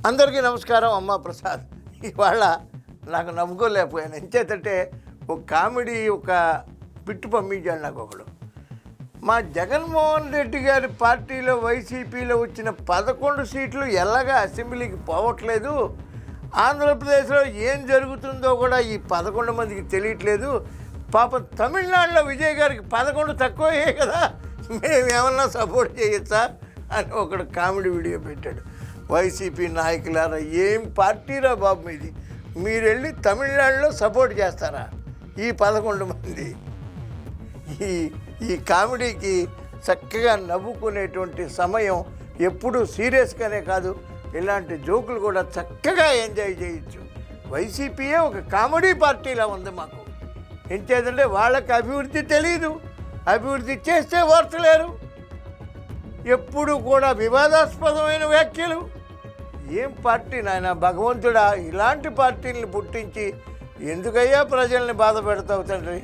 అందరికీ నమస్కారం. అమ్మ ప్రసాద్. ఇవాళ నాకు నమ్ముకోలేకపోయాను. ఎంచేతంటే ఒక కామెడీ ఒక పిట్టు పంపించాడు నాకు ఒకడు. మా జగన్మోహన్ రెడ్డి గారి పార్టీలో వైసీపీలో వచ్చిన 11 సీట్లు ఎలాగా అసెంబ్లీకి పోవట్లేదు, ఆంధ్రప్రదేశ్లో ఏం జరుగుతుందో కూడా ఈ 11 మందికి తెలియట్లేదు. పాపం తమిళనాడులో విజయ్ గారికి 11 తక్కువే కదా, మేమేమన్నా సపోర్ట్ చేయొచ్చా అని ఒకడు కామెడీ వీడియో పెట్టాడు. వైసీపీ నాయకులారా, ఏం పార్టీరా బాబు మీది? మీరు వెళ్ళి తమిళనాడులో సపోర్ట్ చేస్తారా ఈ 11 మంది? ఈ కామెడీకి చక్కగా నవ్వుకునేటువంటి సమయం ఎప్పుడు సీరియస్గానే కాదు, ఇలాంటి జోకులు కూడా చక్కగా ఎంజాయ్ చేయొచ్చు. వైసీపీయే ఒక కామెడీ పార్టీలా ఉంది మాకు. ఎంచేదంటే వాళ్ళకి అభివృద్ధి తెలీదు, అభివృద్ధి చేస్తే ఓర్చలేరు, ఎప్పుడు కూడా వివాదాస్పదమైన వ్యాఖ్యలు. ఏం పార్టీ నాయన భగవంతుడా, ఇలాంటి పార్టీలను పుట్టించి ఎందుకయ్యా ప్రజల్ని బాధ పెడతావు తండ్రి?